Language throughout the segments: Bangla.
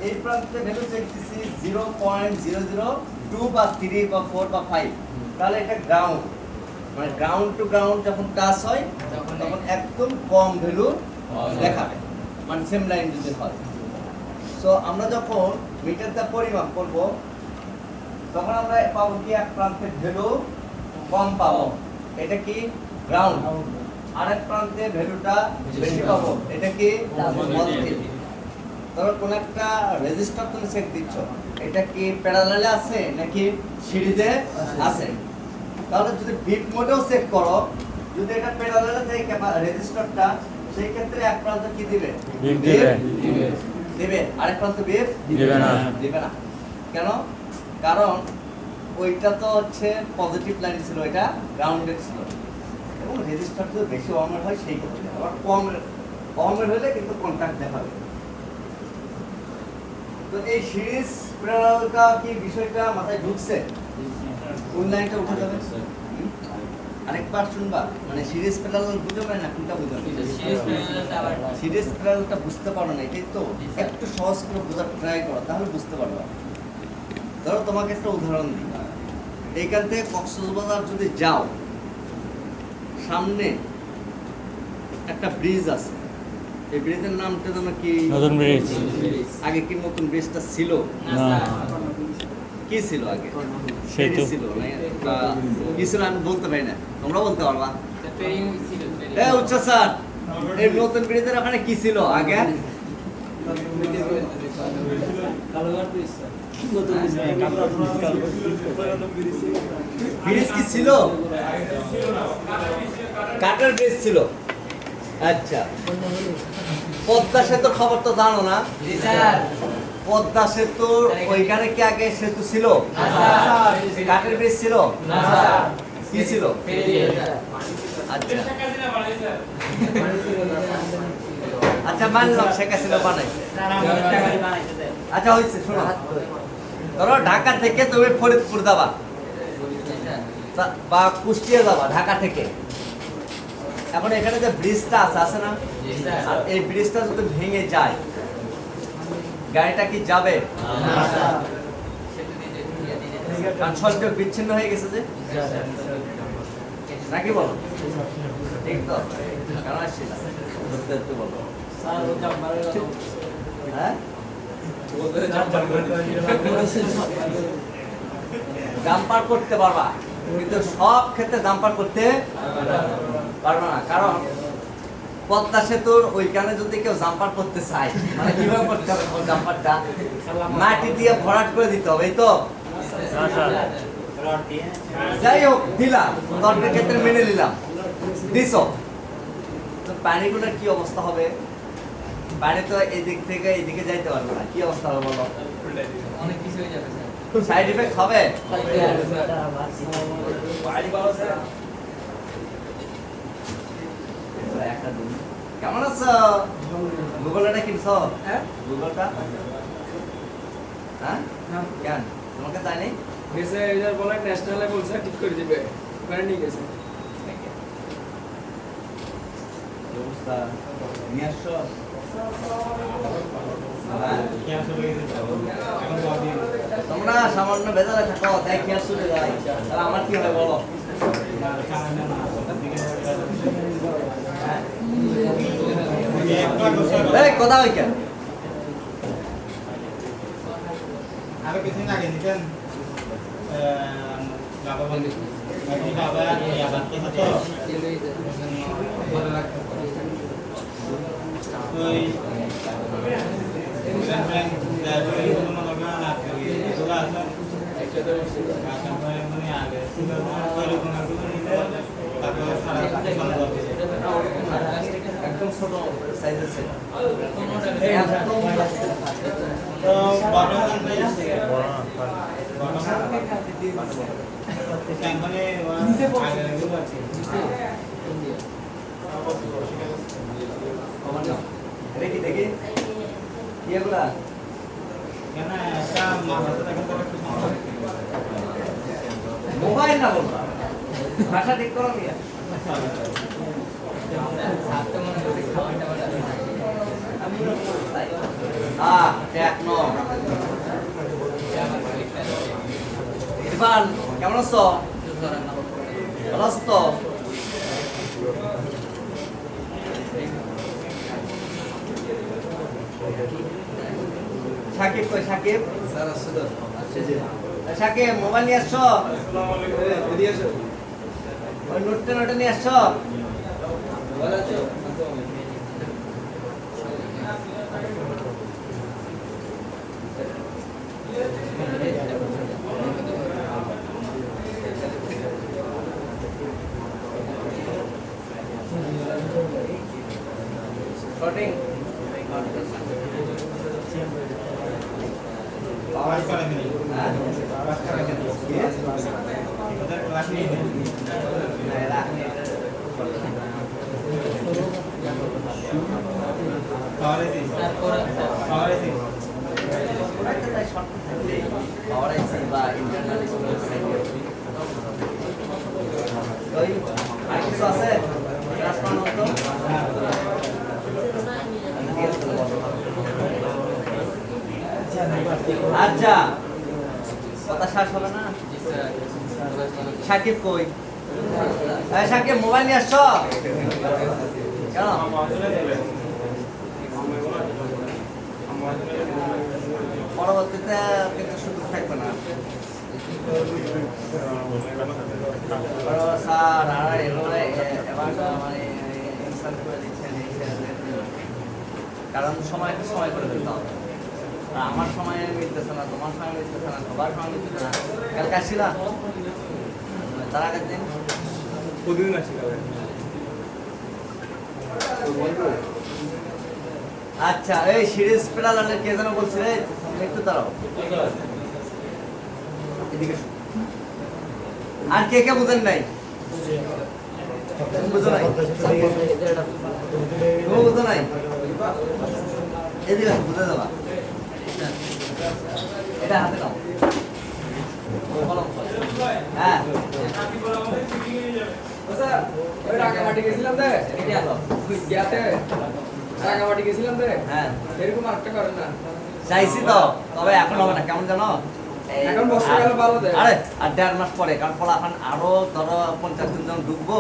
এই প্রান্তে ভ্যালু দেখতেছি 0.002 বা 3 বা 4 বা 5, তাহলে এটা গ্রাউন্ড, মানে গ্রাউন্ড টু গ্রাউন্ড যখন টাচ হয় তখন একদম কম ভ্যালু দেখাবে, মানে সেম লাইন যদি হয়। সো আমরা যখন মিটারটা পরিমাপ করব তখন আমরা পাবো কি এক প্রান্তের ভ্যালু কম পাবো, এটা কি গ্রাউন্ড, আরেক প্রান্তে ভ্যালুটা বেশি পাবো, এটা কি পজিটিভ। তবে কোন একটা রেজিস্টার তুমি চেক দিচ্ছ, এটা কি প্যারালালে আছে নাকি সিরিজে আছে, তাহলে যদি বিট মোডেও চেক করো, যদি এটা প্যারালালে থাকে রেজিস্টারটা, সেই ক্ষেত্রে এক প্রান্ত কি দিবে? দিবে, আরেক প্রান্ত বিট দিবে না। কেন? কারণ ওইটা তো হচ্ছে পজিটিভ লাইন ছিল, এটা গ্রাউন্ডেড ছিল, এবং রেজিস্টার যদি বেশি ওয়ার্মের হয় সেই ক্ষেত্রে, আবার কমের হলে কিন্তু কন্ট্যাক্ট দেখাবে। তো এই সিরিজ প্যারালালটা কি বিষয়টা মাথায় ঢুকছে? কোন লাইনটা উঠে যাবে? আরেকবার শুনবা, মানে সিরিজ প্যারালাল বুঝো না, কোনটা বুঝো? সিরিজ প্যারালালটা বুঝতে পারো না, এটাই তো একটু সহজ করে বোঝার ট্রাই করো, তাহলে বুঝতে পারবা। ধরো তোমাকে একটা উদাহরণ দিই, এইখান থেকে কক্সবাজার যদি যাও, সামনে একটা ব্রিজ আছে, এই ব্রিজের নামটা যেন কি? নতুন ব্রিজ। আগে কি নতুন ব্রিজটা ছিল? না, কি ছিল আগে? সেতু ছিল না, কি ছিল আমি বলতে পারি না, তোমরা বলতে পারবা? উচ্চ স্যার, এই নতুন ব্রিজের ওখানে কি ছিল আগে? ব্রিজ কি ছিল? কাঠের ব্রিজ ছিল। আচ্ছা, পদ্মা সেতুর খবর তো জানো না? পদ্মা সেতুর ওইখানে কি আগে সেতু ছিল? কাঠের ব্রিজ ছিল? কি ছিল? আচ্ছা আচ্ছা, মানলাম শেখ হাসিনা বানাইছে। আচ্ছা হয়েছে, শোনো, ধরো ঢাকা থেকে তুমি ফরিদপুর যাবা বা কুষ্টিয়া যাবা ঢাকা থেকে, এখন এখানে যে ব্রিজটা আছে না, আর এই ব্রিজটা যদি ভেঙে যায়, গাড়িটা কি যাবে? কারণ সড়ক বিচ্ছিন্ন হয়ে গেছে যে, নাকি বলো? ঠিক তো? কেন আসছি না? বলো। হ্যাঁ, জাম্পার করতে পারবা, কিন্তু সব ক্ষেত্রে জাম্পার করতে পারবা না। কারণ পদ্মা সেতুর ওইখানে যদি কেউ জাম্পার করতে চায়, মানে কিভাবে করতে হবে জাম্পারটা? মাটি দিয়ে ভরাট করে দিতে হবে, এই তো? যাই হোক, দিলাম, তর্কের ক্ষেত্রে মেনে নিলাম, দিছ, তো পানিগুলোর কি অবস্থা হবে? পানি তো এদিক থেকে এদিকে যাইতে পারবে না, কি অবস্থা হবে বলো? অনেক কিছু হয়ে যাবে স্যার। সাইড ইফেক্ট হবে। কেমন আছো? গুগলটা কিনছো? গুগলটা? হ্যাঁ, কেন তোমাকে তাই নেই? গেছে এদের বলে ন্যাশনালে বলছে ঠিক করে দিবে, ওখানে নিয়ে গেছে। অবস্থা নিয়ে আসছো? তোমরা সামান্য বেজারে থাকো, তাই খেয়াল চলে যায়, তাহলে আমার কি হয় বলো? কথা হয় কেন? আরো কিছুদিন আগে নিতেন একদম ছোট সাইজের সেট, দেখি দেখি কি এগুলা? মোবাইল না বলবা, ভাষা ঠিক করো নিয়ে। টেকনো ইরফান কেমন আছো? ভালো আছো তো? সাকিব কই সাকিব? স্যার আসছে তো সাকিব মোবাইল নিয়ে আসছো? এদিকে আসো ওই নোটটা নিয়ে আসছো? ভালো আছো শর্টিং পাওয়ার করে দিন হ্যাঁ পাওয়ার করে দিন ওদের ক্লাস নেই না রাখনি পাওয়ার দিন পাওয়ার দিন পাওয়ার আইসি বা ইন্টারনাল ওই আর কিছু আছে ক্লাস পানো তো আচ্ছা কথা শেষ হবে না সাকিব কই সাকিব মোবাইল নিয়ে আসছো কেন পরবর্তীতে কিন্তু সুযোগ থাকবে না স্যার আর এবার মানে ইনসাল্ট করে দিচ্ছেন কারণ সময় করে দিতে হবে আর আমার সময় মিলতেছে না তোমার সময় মিলতেছে না সবার সময় মিলতেছে না কালকে আসছিলা তার আগের দিন প্রতিদিন আসি কালে আচ্ছা এই সিরিজ প্লেয়ারের কে যেন বলছিলে একটু দাঁড়াও এদিকে এসো। আর কে কে বুঝেন নাই বুঝো নাই তুমি বুঝো নাই এদিকে আসো, বুঝে যাবা এটা হাতে নাও কলম হ্যাঁ স্যার ওই রাঙামাটি গেছিলাম দে এটা আসো গিয়াতে রাঙামাটি গেছিলাম দে হ্যাঁ এরকম আরেকটা করেন না চাইছি তো তবে এখন হবে না কেমন জানো এই এখন বর্ষাকালে ভালো দেয়। আরে আর 1.5 মাস পরে কারণ ফলাফল আরো ধরো 50 দিন যখন ঢুকবো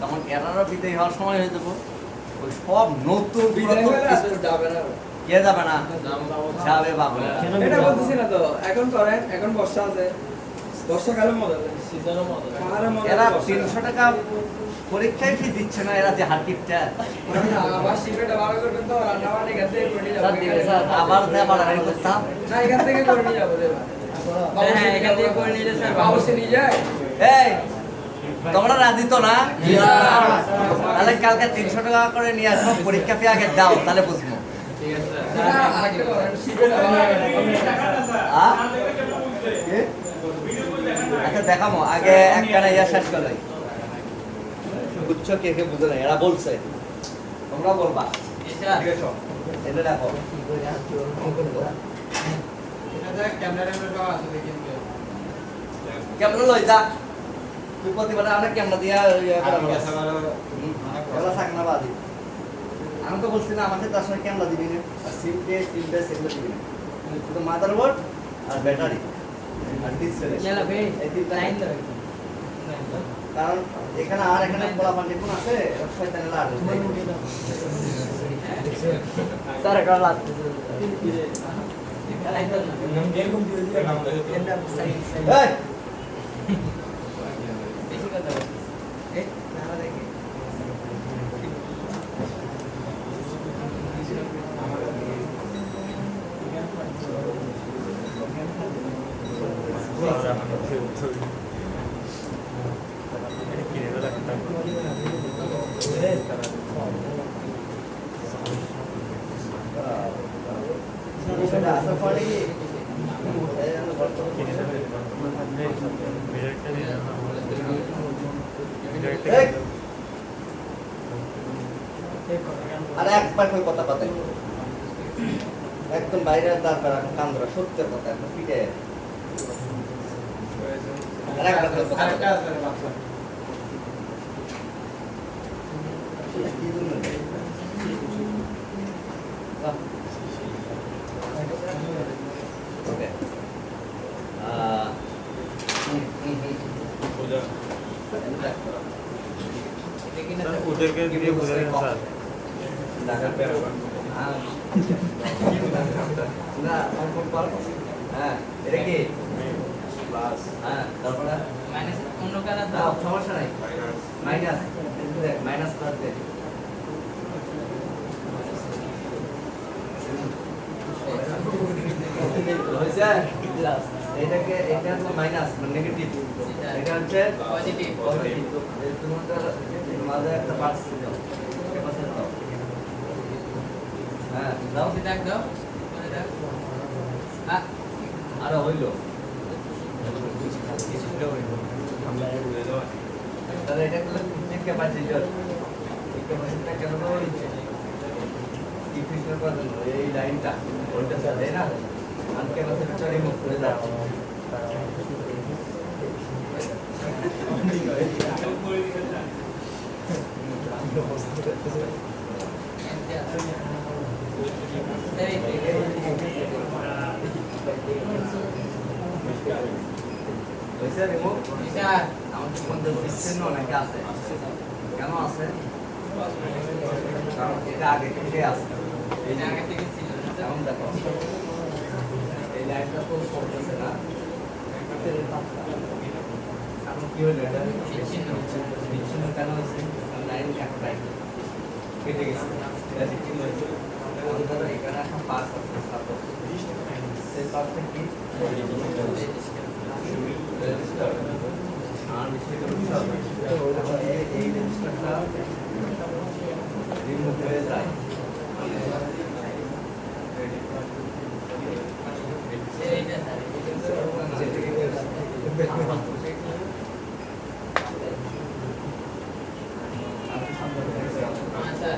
তখন এরারও বিদায় হওয়ার সময় হয়ে যাবো ওই সব নতুন বিদায় হলে আর যাবে না কে যাবে না যাবে বাবু এটা বলতেছি না তো এখন করেন এখন বর্ষা আছে বর্ষাকালে মজা দেয় সিজনও মজা এরা 300 টাকা পরীক্ষায় ফি দিচ্ছে না এরা যে হারকিপটা আবার শিখেটা ভালো করবেন তো রান্না বান্না এখান থেকে করে নিয়ে স্যার যাবো দিবে স্যার আবার দেবার আমি করতাম না এখান থেকে করে নিয়ে যাবো দেবা হ্যাঁ এখান থেকে করে নিয়ে স্যার বাবুসে নিয়ে যায় এই তোমরা রাজি তো না তাহলে কালকে 300 টাকা করে নিয়ে আসো পরীক্ষা ফি আগে দাও তাহলে বুঝবো আরেকটা করেন শিখেটা আ? কি? আচ্ছা দেখামো আগে একটা ইয়া শেষ করে বুঝছো কে কে বুঝে না এরা বলছে তোমরা বলবা এটা দেখো এটা ক্যামেরা পাওয়া আছে দেখেন ক্যামেরা লই যা তুই প্রতিবারে অনেক ক্যামেরা দিয়া এগুলো থাক না বাদি আমি তো বলছি না আমাকে তার সঙ্গে ক্যামেরা দিবি না আর সিম বেস এগুলো দিবি না শুধু মাদারবোর্ড আর ব্যাটারি আর ডিসপ্লে এই তিনটা কারণ এখানে আর এখানে পোলাপান কোন আছে শয়তানের লাড় স্যার এটা লাড় এরকম দিয়ে দিয়ে নাম দেয় এই সেটা আসার পরে কি আর একবার কই কথা পাতে একদম বাইরে দাঁড় কান্দরা সত্যের কথা একদম পিঠে আর একবার কই কথা আরেকটা আছে বাচ্চা কি জন্য ওকে ওদেরকে দিয়ে বুঝাই দেন স্যার। না অঙ্কন কর। হ্যাঁ এটা কি প্লাস হ্যাঁ তারপরে মাইনাস অন্য কালার না দাও সমস্যা নাই মাইনাস দেখ মাইনাস প্লাস দে হয়েছে এটাকে এটা হচ্ছে মাইনাস মানে নেগেটিভ এটা হচ্ছে পজিটিভ পজিটিভ তোমাদের মাঝে একটা পার্সেন্ট দাও পার্সেন্ট দাও হ্যাঁ দাও দেখ দাও করে দাও হ্যাঁ আরে হইলো তাহলে এটা করলে ঠিক ক্যাপাসিটি ঠিক ক্যাপাসিটিটা কেন বলি কি ফিচার পাবেন এই লাইনটা ওইটা সাথে না আন ক্যাপাসিটিটা রিমুভ করে দাও হয়েছে রিমুভ স্যার আমাদের মধ্যে বিচ্ছিন্ন নাকি আছে কেন আছে কারণ এটা আগে থেকে আছে এই এটা আগে থেকে ছিল যেমন দেখো এই লাইনটা তো পড়তেছে না এখন কি হলো এটা বিচ্ছিন্ন। বিচ্ছিন্ন কেন হয়েছে লাইন একটাই কেটে গেছে এটা বিচ্ছিন্ন হয়েছে এখন ধরো এখানে একটা পাস আছে সাপোজ সেই পাসটা কি রেজিস্টার আর রেজিস্টার এই রেজিস্টারটা রিমুভ হয়ে যায় এইটা স্যার হ্যাঁ স্যার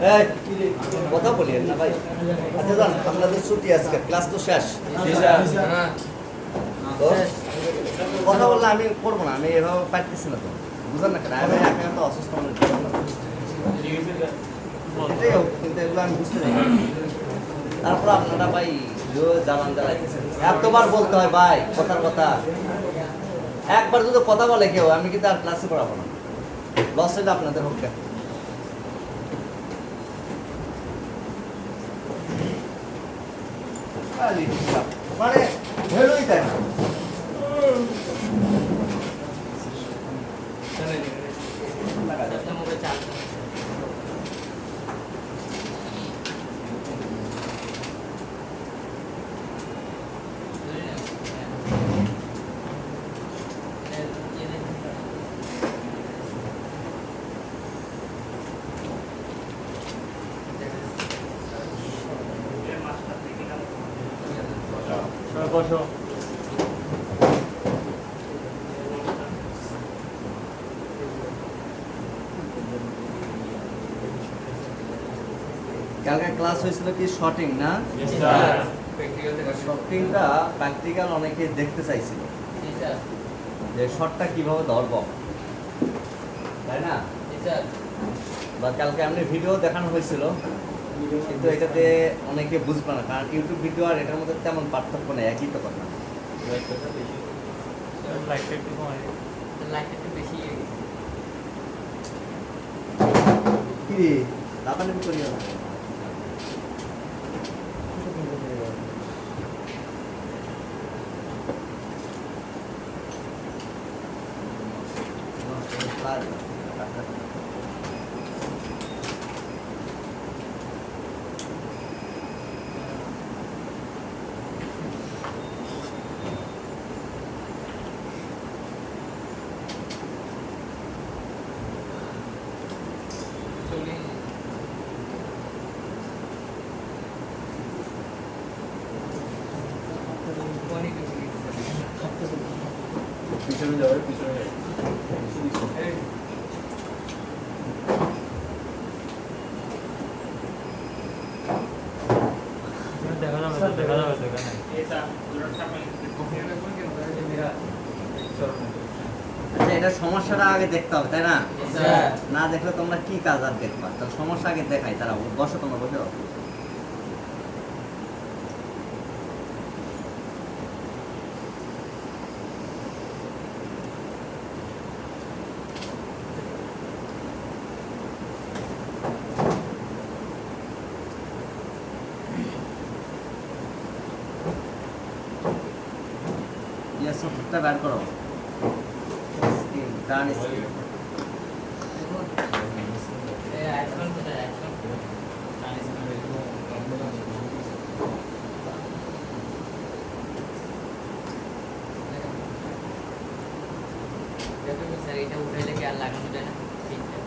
এই কথা বলি না ভাই আচ্ছা জান আপনাদের ছুটি আজকে ক্লাস তো শেষ তো কথা বললে আমি করবো না আমি এভাবে পারতেছি না তো বুঝলেন না কেন আমি এখন তো অসুস্থ মনে এটাই হোক কিন্তু এগুলো আমি বুঝতে পারি তারপর আপনারা ভাই জানান জ্বালাইতেছেন এতবার বলতে হয় ভাই কথার কথা একবার যদি কথা বলে কেউ আমি কিন্তু আর ক্লাসে পড়াবো না লস হইলে আপনাদের হোক মানে ভেলোই তাই না মোবাইল চার্জ বসো কালকে ক্লাস হয়েছিল কি শর্টিং না প্র্যাকটিক্যাল থেকে শর্টিংটা প্র্যাকটিক্যাল অনেকে দেখতে চাইছিল জি স্যার যে শর্টটা কিভাবে ধরব তাই না জি স্যার বা কালকে এমনি ভিডিও দেখানো হয়েছিল কিন্তু এটাতে অনেকে বুঝবে না কারণ ইউটিউব ভিডিও আর এটার মধ্যে তেমন পার্থক্য নেই একই তো কথা লাইটটা একটু কমাই লাইট একটু বেশি হয়ে গেছে কি রে লাফালাফি করিও না চলে অনেক বেশি গেছে পিছনে যাবে পিছনে যাবে আচ্ছা, এটা সমস্যাটা আগে দেখতে হবে, তাই না? স্যার না দেখলে তোমরা কি কাজ আর দেখবা? তাহলে সমস্যা আগে দেখাই, তারা বসো, তোমরা বসো। ইয়ে সফটটা বের করো। স্ক্রিন, ডান স্ক্রিন। এই আইফোন কোথায় আইফোন দেখুন স্যার এটা উঠাইলে কি আর লাগানো যায় না ঠিক আছে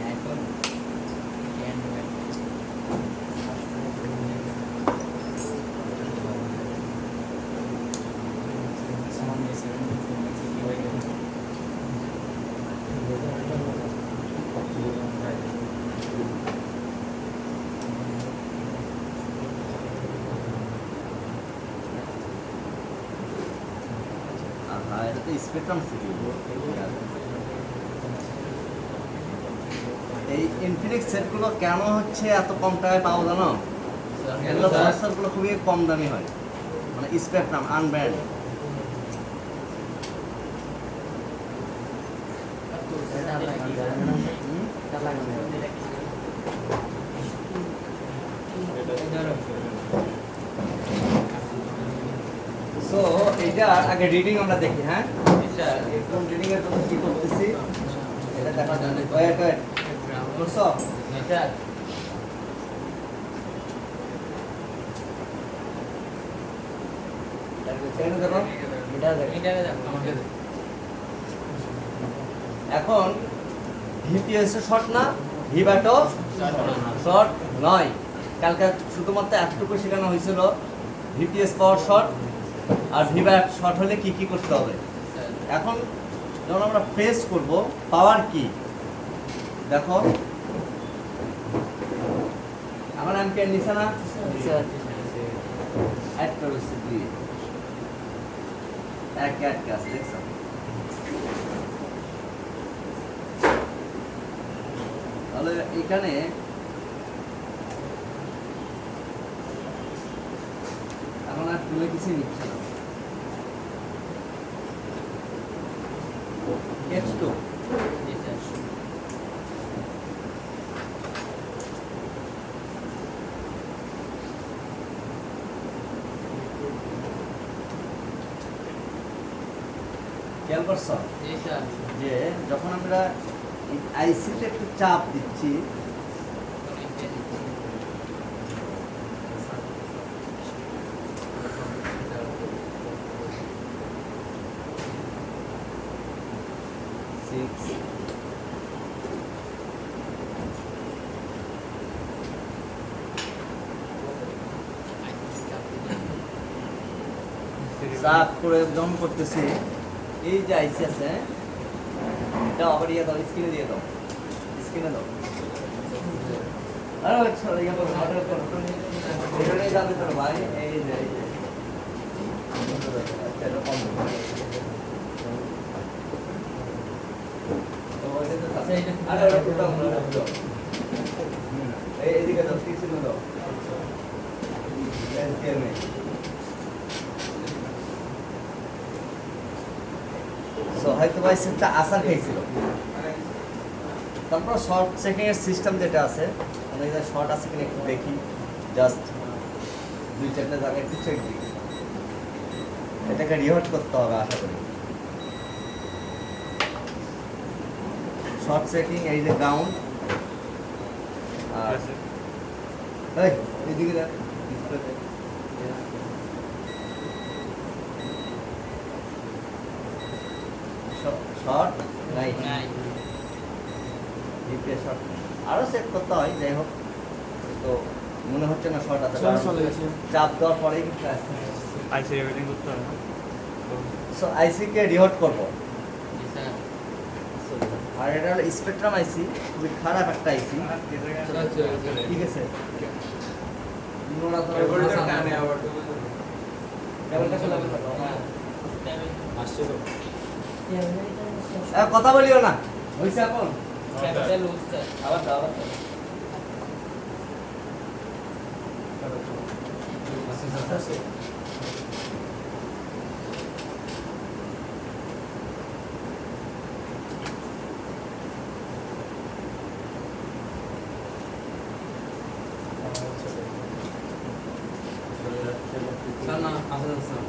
আইফোন আহা, এটা তো স্পেকট্রাম সিপি। এই ইনফিনিক্স সেটগুলো কেন হচ্ছে এত কম টাকায় পাওয়া জানো? এগুলো প্রসেসরগুলো খুবই কম দামি হয়, মানে স্পেকট্রাম আনব্র্যান্ড। সো এটা আগে রিডিং আমরা দেখি, হ্যাঁ কোন রিডিং এর জন্য কি করতেছি এটা দেখার জন্য। ওয়েট করছো? স্যার এখানে দেখো, এটা দেখো আমাকে এখন ভিপিএস শর্ট না, ভিব্যাটও শর্ট নয়। কালকে শুধুমাত্র একটুকু শেখানো হয়েছিল ভিপিএস পাওয়ার শর্ট আর ভিব্যাট শর্ট হলে কি কি করতে হবে। এখন যখন আমরা প্রেস করব, পাওয়ার কি দেখো, আমার অ্যাম্পিয়ার নিচে না, একটা রয়েছে 2 এক আছে, দেখছো? তাহলে এখানে এখন আর তুলে কিছু নিচ্ছে না। H2 খেয়াল করছো জি স্যার যে যখন আমরা আইসিতে একটু চাপ দিচ্ছি, চাপ করে যখন করতেছি, এই যে আইসি আছে, এটা আবার ইয়ে দাও, স্ক্রিনে দিয়ে দাও, স্ক্রিনে দাও। আরে ওই ছোড়া ইয়ে করো, অর্ডার করো, এখানে যাবে তোর ভাই, এই যে আচ্ছা, এটা কম দাও। তো ওইটা তো আচ্ছা এটা আরে ওটা তো দাও, দাও। এইদিকে দাও, স্ক্রিনে দাও। এসডিএমএ সো হয়তো ভাই সেটটা আসার খাইছিল। তারপর শর্ট চেকিং এর সিস্টেম যেটা আছে, আমরা এটা শর্ট আছে কিনা একটু দেখি, জাস্ট 2-4টা জায়গায় একটু চেক দিই। এটাকে রিহট করতে হবে আশা করি। শর্ট চেকিং, এই যে গ্রাউন্ড, আর এই এদিকে দেখ ডিসপ্লেতে শর্ট নাই, নাই ডিপ্রেশন আরও সেট করতে হয়, যাই হোক। তো মনে হচ্ছে না শর্ট আছে চলে গেছে। চাপ দেওয়ার পরেই কিন্তু আসছে। আইসি রেকর্ডিং করতে হবে না? সো আইসিকে রিহট করবো জি স্যার আর এটা হলো স্পেকট্রাম আইসি খুবই খারাপ একটা আইসি ঠিক আছে কথা বলিও না হইছে এখন ক্যাপিটাল লুজ স্যার আবার দাও আবার দাও। স্যার না আসলে স্যার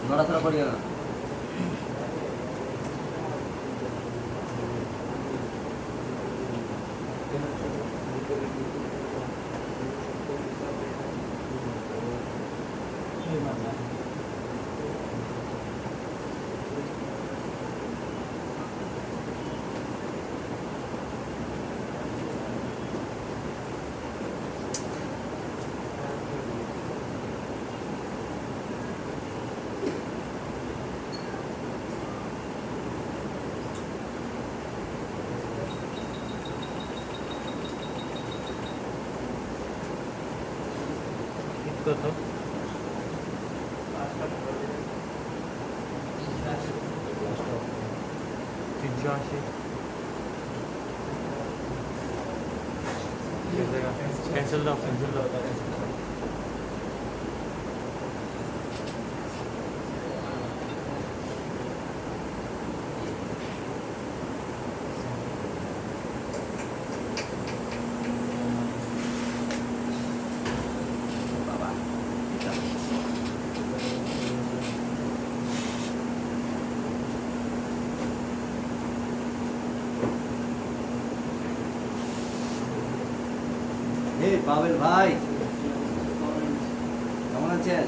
নড়াচড়া করিও না কত? 380 ক্যান্সেল দাও ক্যান্সেল দাও হে পাবেল ভাই কেমন আছেন